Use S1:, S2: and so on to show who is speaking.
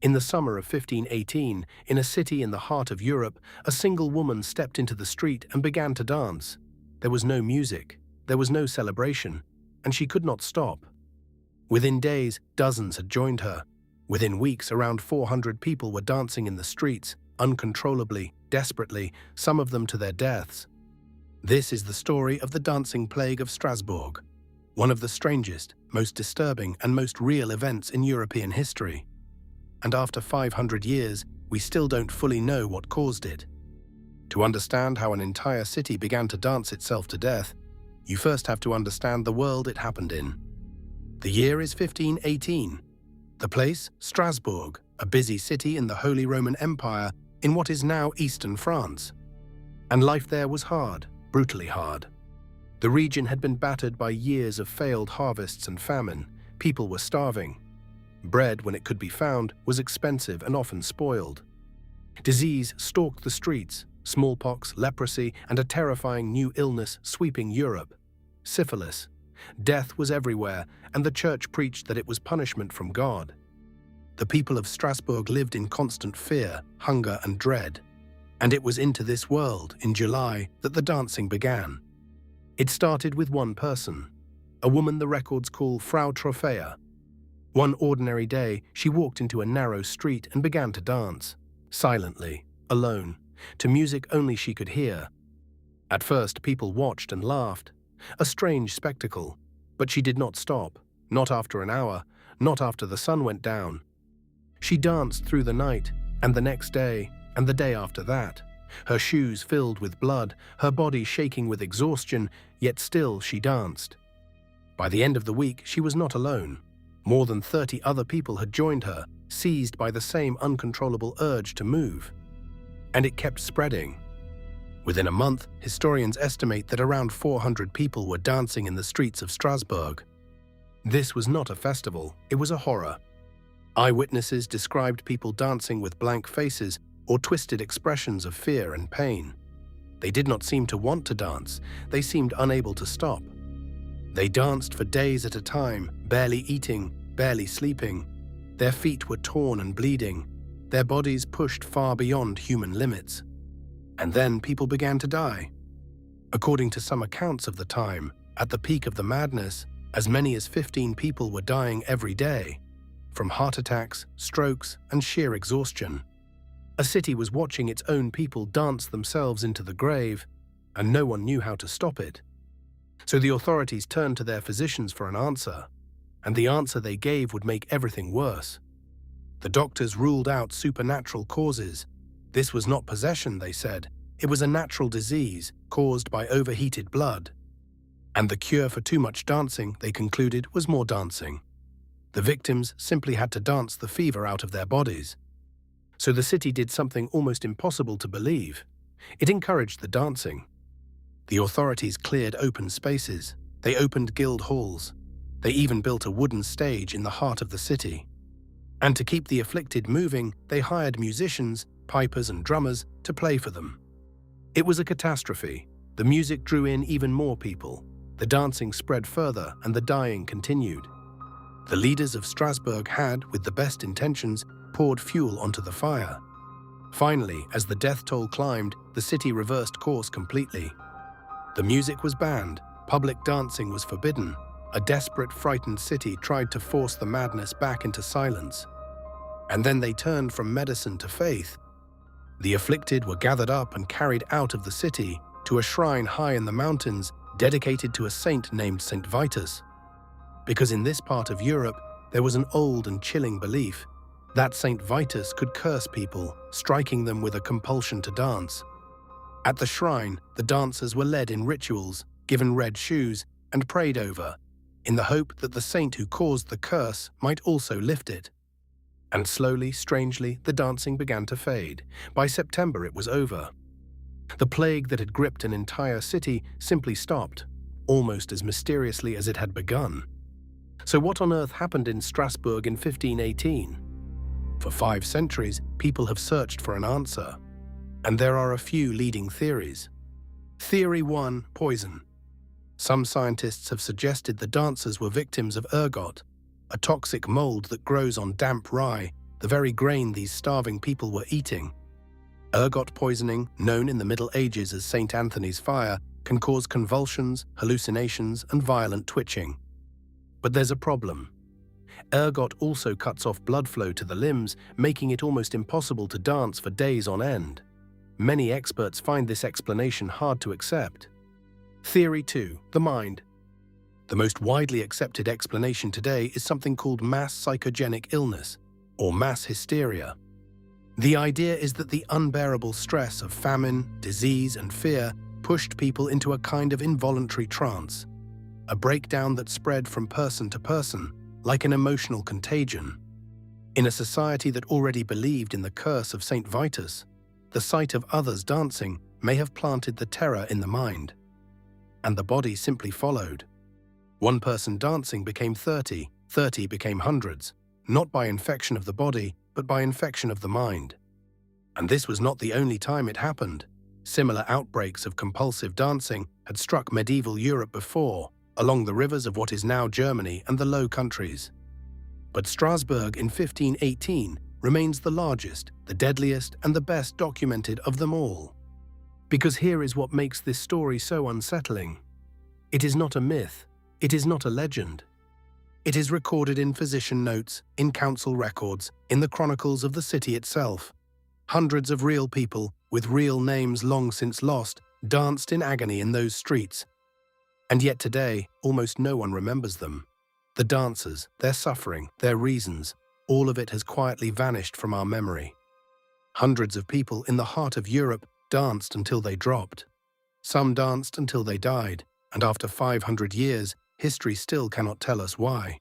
S1: In the summer of 1518, in a city in the heart of Europe, a single woman stepped into the street and began to dance. There was no music, there was no celebration, and she could not stop. Within days, dozens had joined her. Within weeks, around 400 people were dancing in the streets, uncontrollably, desperately, some of them to their deaths. This is the story of the dancing plague of Strasbourg, one of the strangest, most disturbing, and most real events in European history. And after 500 years, we still don't fully know what caused it. To understand how an entire city began to dance itself to death, you first have to understand the world it happened in. The year is 1518. The place, Strasbourg, a busy city in the Holy Roman Empire in what is now eastern France. And life there was hard, brutally hard. The region had been battered by years of failed harvests and famine. People were starving. Bread, when it could be found, was expensive and often spoiled. Disease stalked the streets, smallpox, leprosy, and a terrifying new illness sweeping Europe, syphilis. Death was everywhere, and the church preached that it was punishment from God. The people of Strasbourg lived in constant fear, hunger, and dread. And it was into this world, in July, that the dancing began. It started with one person, a woman the records call Frau Troffea. One ordinary day, she walked into a narrow street and began to dance, silently, alone, to music only she could hear. At first, people watched and laughed, a strange spectacle, but she did not stop, not after an hour, not after the sun went down. She danced through the night, and the next day, and the day after that, her shoes filled with blood, her body shaking with exhaustion, yet still she danced. By the end of the week, she was not alone. More than 30 other people had joined her, seized by the same uncontrollable urge to move. And it kept spreading. Within a month, historians estimate that around 400 people were dancing in the streets of Strasbourg. This was not a festival, it was a horror. Eyewitnesses described people dancing with blank faces or twisted expressions of fear and pain. They did not seem to want to dance, they seemed unable to stop. They danced for days at a time, barely eating, barely sleeping. Their feet were torn and bleeding, their bodies pushed far beyond human limits. And then people began to die. According to some accounts of the time, at the peak of the madness, as many as 15 people were dying every day, from heart attacks, strokes, and sheer exhaustion. A city was watching its own people dance themselves into the grave, and no one knew how to stop it. So the authorities turned to their physicians for an answer, and the answer they gave would make everything worse. The doctors ruled out supernatural causes. This was not possession, they said. It was a natural disease caused by overheated blood. And the cure for too much dancing, they concluded, was more dancing. The victims simply had to dance the fever out of their bodies. So the city did something almost impossible to believe. It encouraged the dancing. The authorities cleared open spaces. They opened guild halls. They even built a wooden stage in the heart of the city. And to keep the afflicted moving, they hired musicians, pipers and drummers to play for them. It was a catastrophe. The music drew in even more people. The dancing spread further and the dying continued. The leaders of Strasbourg had, with the best intentions, poured fuel onto the fire. Finally, as the death toll climbed, the city reversed course completely. The music was banned, public dancing was forbidden. A desperate, frightened city tried to force the madness back into silence. And then they turned from medicine to faith. The afflicted were gathered up and carried out of the city to a shrine high in the mountains dedicated to a saint named Saint Vitus. Because in this part of Europe, there was an old and chilling belief that Saint Vitus could curse people, striking them with a compulsion to dance. At the shrine, the dancers were led in rituals, given red shoes, and prayed over, in the hope that the saint who caused the curse might also lift it. And slowly, strangely, the dancing began to fade. By September, it was over. The plague that had gripped an entire city simply stopped, almost as mysteriously as it had begun. So what on earth happened in Strasbourg in 1518? For 5 centuries, people have searched for an answer. And there are a few leading theories. Theory 1, poison. Some scientists have suggested the dancers were victims of ergot, a toxic mold that grows on damp rye the very grain these starving people were eating. Ergot poisoning, known in the Middle Ages as St. Anthony's fire, can cause convulsions, hallucinations, and violent twitching. But there's a problem. Ergot also cuts off blood flow to the limbs, making it almost impossible to dance for days on end. Many experts find this explanation hard to accept. Theory 2. The mind. The most widely accepted explanation today is something called mass psychogenic illness, or mass hysteria. The idea is that the unbearable stress of famine, disease, and fear pushed people into a kind of involuntary trance, a breakdown that spread from person to person, like an emotional contagion. In a society that already believed in the curse of St. Vitus, the sight of others dancing may have planted the terror in the mind. And the body simply followed. One person dancing became 30, 30 became hundreds, not by infection of the body, but by infection of the mind. And this was not the only time it happened. Similar outbreaks of compulsive dancing had struck medieval Europe before, along the rivers of what is now Germany and the Low Countries. But Strasbourg in 1518 remains the largest, the deadliest, and the best documented of them all. Because here is what makes this story so unsettling. It is not a myth, it is not a legend. It is recorded in physician notes, in council records, in the chronicles of the city itself. Hundreds of real people, with real names long since lost, danced in agony in those streets. And yet today, almost no one remembers them. The dancers, their suffering, their reasons, all of it has quietly vanished from our memory. Hundreds of people in the heart of Europe danced until they dropped. Some danced until they died, and after 500 years, history still cannot tell us why.